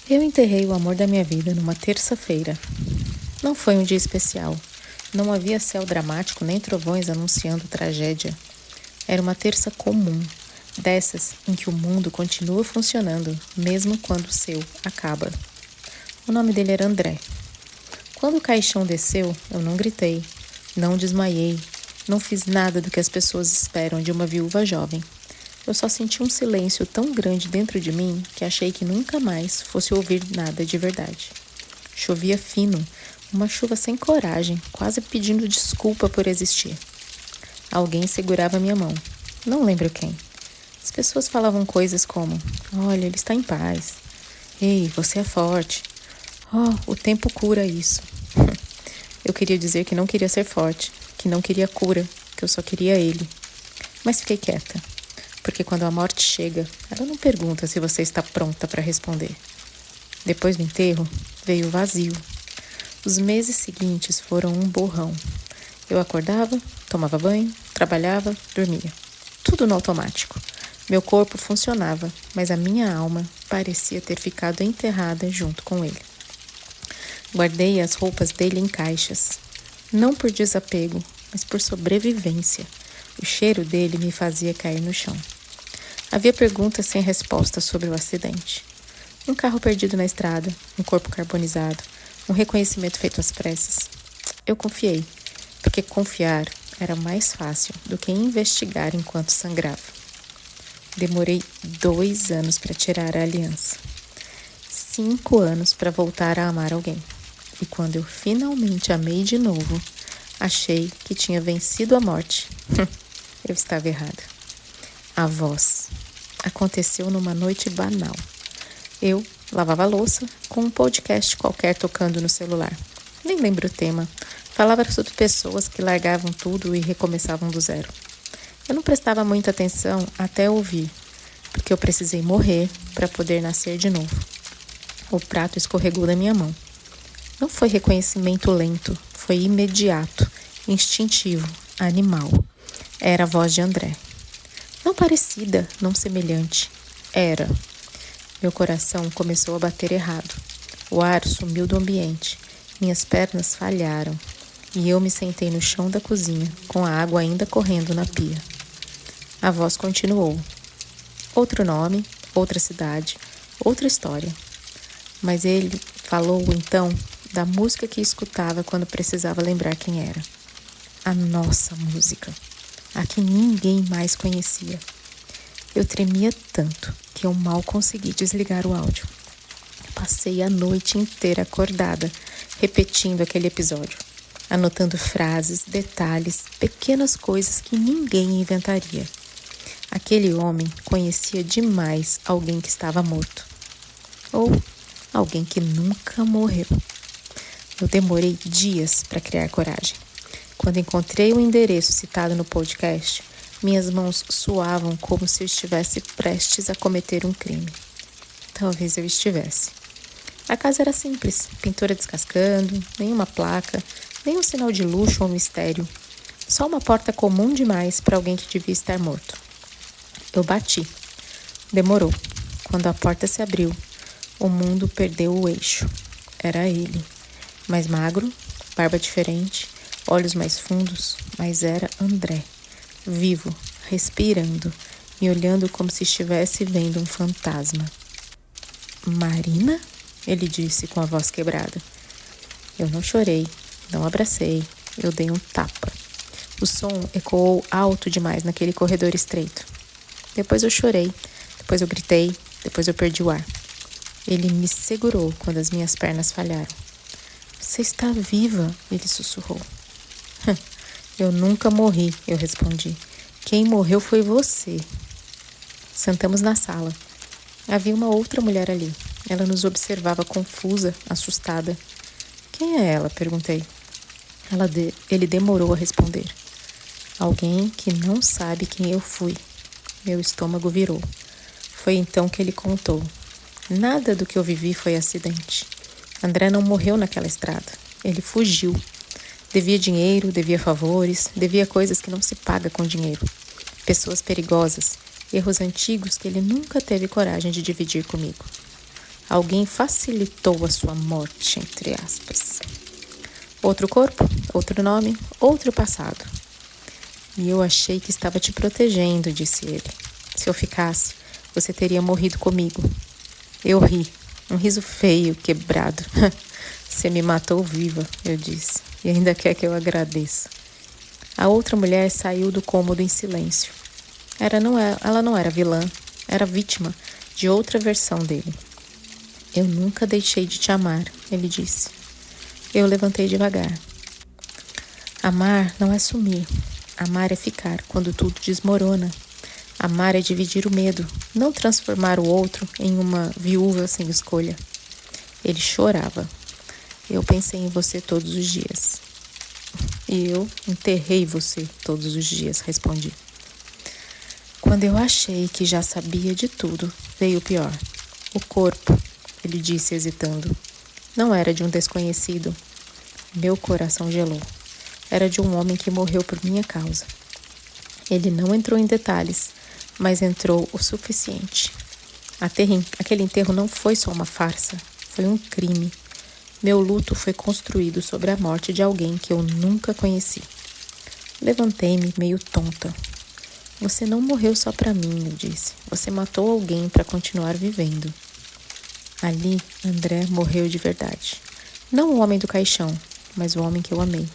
Eu enterrei o amor da minha vida numa terça-feira. Não foi um dia especial. Não havia céu dramático nem trovões anunciando tragédia. Era uma terça comum, dessas em que o mundo continua funcionando, mesmo quando o seu acaba. O nome dele era André. Quando o caixão desceu, eu não gritei, não desmaiei, não fiz nada do que as pessoas esperam de uma viúva jovem. Eu só senti um silêncio tão grande dentro de mim que achei que nunca mais fosse ouvir nada de verdade. Chovia fino, uma chuva sem coragem, quase pedindo desculpa por existir. Alguém segurava minha mão. Não lembro quem. As pessoas falavam coisas como: "Olha, ele está em paz. Ei, você é forte. Oh, o tempo cura isso." Eu queria dizer que não queria ser forte, que não queria cura, que eu só queria ele. Mas fiquei quieta, porque quando a morte chega, ela não pergunta se você está pronta para responder. Depois do enterro, veio o vazio. Os meses seguintes foram um borrão. Eu acordava, tomava banho, trabalhava, dormia. Tudo no automático. Meu corpo funcionava, mas a minha alma parecia ter ficado enterrada junto com ele. Guardei as roupas dele em caixas. Não por desapego, mas por sobrevivência. O cheiro dele me fazia cair no chão. Havia perguntas sem resposta sobre o acidente. Um carro perdido na estrada, um corpo carbonizado, um reconhecimento feito às pressas. Eu confiei, porque confiar era mais fácil do que investigar enquanto sangrava. Demorei 2 anos para tirar a aliança. 5 anos para voltar a amar alguém. E quando eu finalmente amei de novo, achei que tinha vencido a morte. Eu estava errada. A voz. Aconteceu numa noite banal. Eu lavava a louça com um podcast qualquer tocando no celular. Nem lembro o tema. Falava sobre pessoas que largavam tudo e recomeçavam do zero. Eu não prestava muita atenção até ouvir, porque eu precisei morrer para poder nascer de novo. O prato escorregou da minha mão. Não foi reconhecimento lento, foi imediato, instintivo, animal. Era a voz de André. Não parecida, não semelhante. Era. Meu coração começou a bater errado. O ar sumiu do ambiente. Minhas pernas falharam. E eu me sentei no chão da cozinha, com a água ainda correndo na pia. A voz continuou. Outro nome, outra cidade, outra história. Mas ele falou, então, da música que escutava quando precisava lembrar quem era. A nossa música. A que ninguém mais conhecia. Eu tremia tanto que eu mal consegui desligar o áudio. Passei a noite inteira acordada, repetindo aquele episódio, anotando frases, detalhes, pequenas coisas que ninguém inventaria. Aquele homem conhecia demais alguém que estava morto. Ou alguém que nunca morreu. Eu demorei dias para criar coragem. Quando encontrei o endereço citado no podcast, minhas mãos suavam como se eu estivesse prestes a cometer um crime. Talvez eu estivesse. A casa era simples, pintura descascando, nenhuma placa, nenhum sinal de luxo ou mistério. Só uma porta comum demais para alguém que devia estar morto. Eu bati. Demorou. Quando a porta se abriu, o mundo perdeu o eixo. Era ele. Mais magro, barba diferente, olhos mais fundos, mas era André. Vivo, respirando, me olhando como se estivesse vendo um fantasma. "Marina?" ele disse com a voz quebrada. Eu não chorei, não abracei, eu dei um tapa. O som ecoou alto demais naquele corredor estreito. Depois eu chorei, depois eu gritei, depois eu perdi o ar. Ele me segurou quando as minhas pernas falharam. "Você está viva", ele sussurrou. "Eu nunca morri", eu respondi. "Quem morreu foi você." Sentamos na sala. Havia uma outra mulher ali. Ela nos observava confusa, assustada. "Quem é ela?" perguntei. Ele demorou a responder. "Alguém que não sabe quem eu fui." Meu estômago virou. Foi então que ele contou. Nada do que eu vivi foi acidente. André não morreu naquela estrada. Ele fugiu. Devia dinheiro, devia favores, devia coisas que não se paga com dinheiro. Pessoas perigosas, erros antigos que ele nunca teve coragem de dividir comigo. Alguém facilitou a sua morte, entre aspas. Outro corpo, outro nome, outro passado. E eu achei que estava te protegendo, disse ele. Se eu ficasse, você teria morrido comigo. Eu ri, um riso feio, quebrado. Você me matou viva, eu disse, e ainda quer que eu agradeça. A outra mulher saiu do cômodo em silêncio. Ela não era vilã, era vítima de outra versão dele. Eu nunca deixei de te amar, ele disse. Eu levantei devagar. Amar não é sumir. Amar é ficar quando tudo desmorona. Amar é dividir o medo, não transformar o outro em uma viúva sem escolha. Ele chorava. Eu pensei em você todos os dias. E eu enterrei você todos os dias, respondi. Quando eu achei que já sabia de tudo, veio o pior. O corpo, ele disse hesitando. Não era de um desconhecido. Meu coração gelou. Era de um homem que morreu por minha causa. Ele não entrou em detalhes, mas entrou o suficiente. Aquele enterro não foi só uma farsa, foi um crime. Meu luto foi construído sobre a morte de alguém que eu nunca conheci. Levantei-me meio tonta. Você não morreu só para mim, eu disse. Você matou alguém para continuar vivendo. Ali, André morreu de verdade. Não o homem do caixão, mas o homem que eu amei.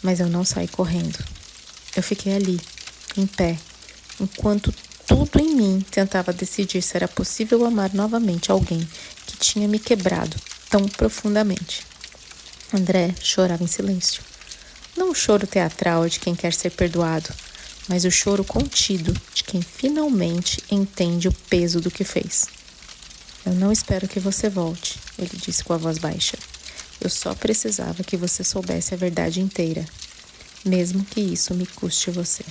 Mas eu não saí correndo. Eu fiquei ali, em pé, enquanto tudo em mim tentava decidir se era possível amar novamente alguém que tinha me quebrado tão profundamente. André chorava em silêncio. Não o choro teatral de quem quer ser perdoado, mas o choro contido de quem finalmente entende o peso do que fez. Eu não espero que você volte, ele disse com a voz baixa. Eu só precisava que você soubesse a verdade inteira, mesmo que isso me custe você.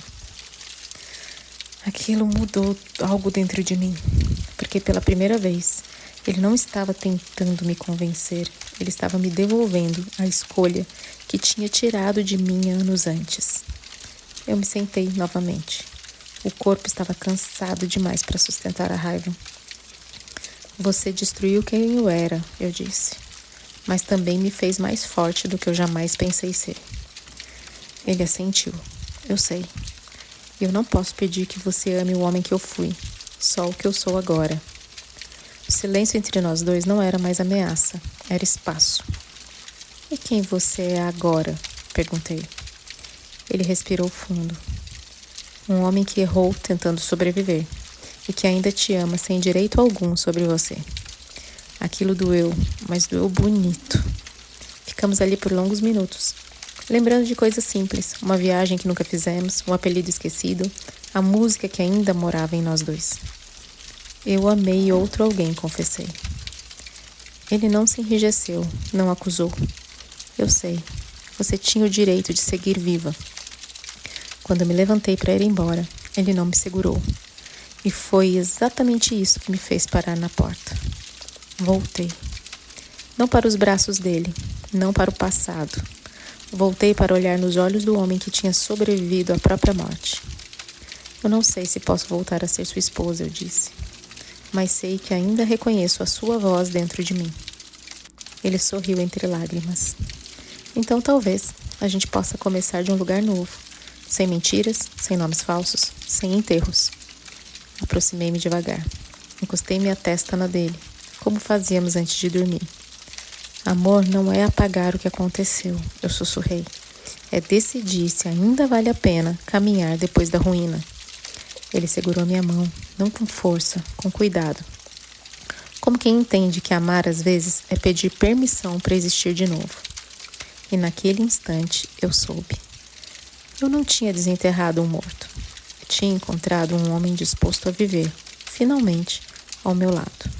Aquilo mudou algo dentro de mim, porque pela primeira vez ele não estava tentando me convencer, ele estava me devolvendo a escolha que tinha tirado de mim anos antes. Eu me sentei novamente. O corpo estava cansado demais para sustentar a raiva. Você destruiu quem eu era, eu disse, mas também me fez mais forte do que eu jamais pensei ser. Ele assentiu. Eu sei. Eu não posso pedir que você ame o homem que eu fui, só o que eu sou agora. O silêncio entre nós dois não era mais ameaça, era espaço. E quem você é agora? Perguntei. Ele respirou fundo. Um homem que errou tentando sobreviver e que ainda te ama sem direito algum sobre você. Aquilo doeu, mas doeu bonito. Ficamos ali por longos minutos, lembrando de coisas simples, uma viagem que nunca fizemos, um apelido esquecido, a música que ainda morava em nós dois. Eu amei outro alguém, confessei. Ele não se enrijeceu, não acusou. Eu sei, você tinha o direito de seguir viva. Quando me levantei para ir embora, ele não me segurou. E foi exatamente isso que me fez parar na porta. Voltei. Não para os braços dele, não para o passado. Voltei para olhar nos olhos do homem que tinha sobrevivido à própria morte. Eu não sei se posso voltar a ser sua esposa, eu disse. Mas sei que ainda reconheço a sua voz dentro de mim. Ele sorriu entre lágrimas. Então talvez a gente possa começar de um lugar novo. Sem mentiras, sem nomes falsos, sem enterros. Aproximei-me devagar. Encostei minha testa na dele, como fazíamos antes de dormir. Amor não é apagar o que aconteceu, eu sussurrei. É decidir se ainda vale a pena caminhar depois da ruína. Ele segurou minha mão, não com força, com cuidado. Como quem entende que amar às vezes é pedir permissão para existir de novo. E naquele instante eu soube. Eu não tinha desenterrado um morto. Eu tinha encontrado um homem disposto a viver, finalmente, ao meu lado.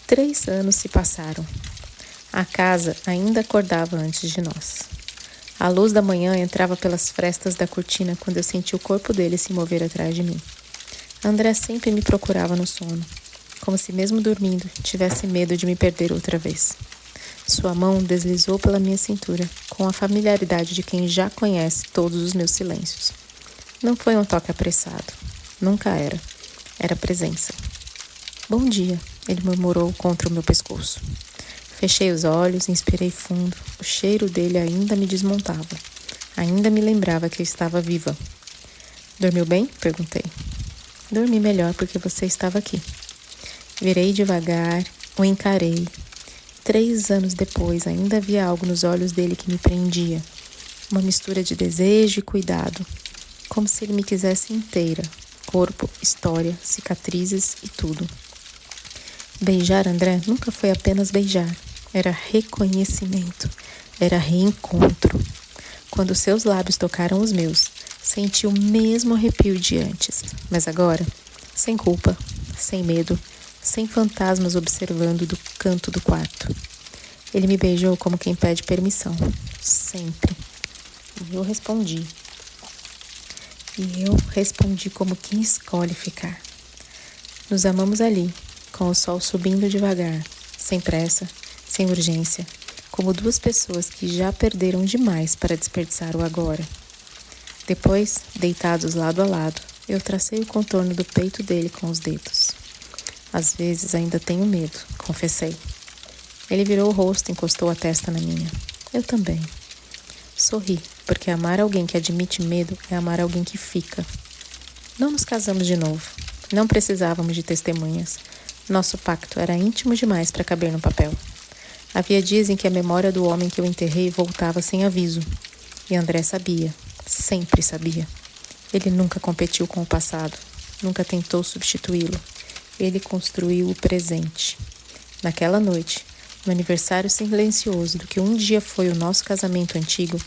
3 anos se passaram. A casa ainda acordava antes de nós. A luz da manhã entrava pelas frestas da cortina quando eu senti o corpo dele se mover atrás de mim. André sempre me procurava no sono, como se mesmo dormindo tivesse medo de me perder outra vez. Sua mão deslizou pela minha cintura, com a familiaridade de quem já conhece todos os meus silêncios. Não foi um toque apressado. Nunca era. Era presença. Bom dia. ele murmurou contra o meu pescoço. Fechei os olhos, inspirei fundo. O cheiro dele ainda me desmontava. Ainda me lembrava que eu estava viva. Dormiu bem? Perguntei. Dormi melhor porque você estava aqui. Virei devagar, o encarei. 3 anos depois, ainda havia algo nos olhos dele que me prendia. Uma mistura de desejo e cuidado. Como se ele me quisesse inteira. Corpo, história, cicatrizes e tudo. Beijar André nunca foi apenas beijar. Era reconhecimento. Era reencontro. Quando seus lábios tocaram os meus, senti o mesmo arrepio de antes. Mas agora, sem culpa, sem medo, sem fantasmas observando do canto do quarto. Ele me beijou como quem pede permissão. Sempre. E eu respondi como quem escolhe ficar. Nos amamos ali, com o sol subindo devagar, sem pressa, sem urgência, como duas pessoas que já perderam demais para desperdiçar o agora. Depois, deitados lado a lado, eu tracei o contorno do peito dele com os dedos. Às vezes ainda tenho medo, confessei. Ele virou o rosto e encostou a testa na minha. Eu também. Sorri, porque amar alguém que admite medo é amar alguém que fica. Não nos casamos de novo. Não precisávamos de testemunhas. Nosso pacto era íntimo demais para caber no papel. Havia dias em que a memória do homem que eu enterrei voltava sem aviso. E André sabia. Sempre sabia. Ele nunca competiu com o passado. Nunca tentou substituí-lo. Ele construiu o presente. Naquela noite, no aniversário silencioso do que um dia foi o nosso casamento antigo,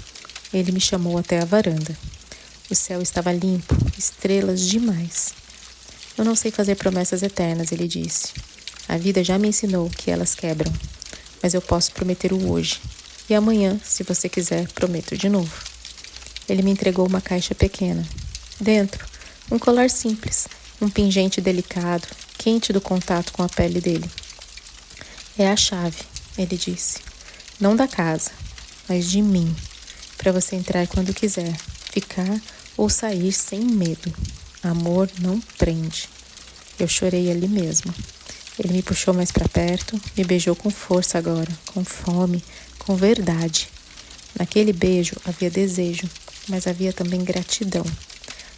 ele me chamou até a varanda. O céu estava limpo, estrelas demais. Eu não sei fazer promessas eternas, ele disse. A vida já me ensinou que elas quebram, mas eu posso prometer o hoje. E amanhã, se você quiser, prometo de novo. Ele me entregou uma caixa pequena. Dentro, um colar simples, um pingente delicado, quente do contato com a pele dele. É a chave, ele disse. Não da casa, mas de mim. Para você entrar quando quiser, ficar ou sair sem medo. Amor não prende. Eu chorei ali mesmo. Ele me puxou mais para perto, me beijou com força agora, com fome, com verdade. Naquele beijo havia desejo, mas havia também gratidão.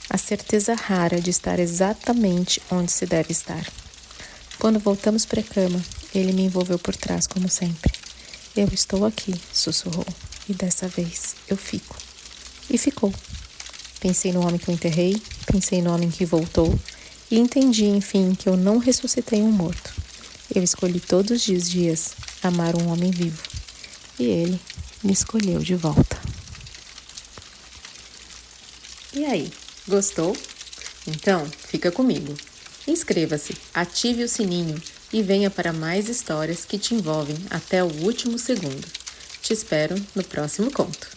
A certeza rara de estar exatamente onde se deve estar. Quando voltamos para a cama, ele me envolveu por trás, como sempre. Eu estou aqui, sussurrou. E dessa vez eu fico. E ficou. Pensei no homem que eu enterrei, pensei no homem que voltou e entendi, enfim, que eu não ressuscitei um morto. Eu escolhi todos os dias amar um homem vivo. E ele me escolheu de volta. E aí, gostou? Então, fica comigo. Inscreva-se, ative o sininho e venha para mais histórias que te envolvem até o último segundo. Te espero no próximo conto.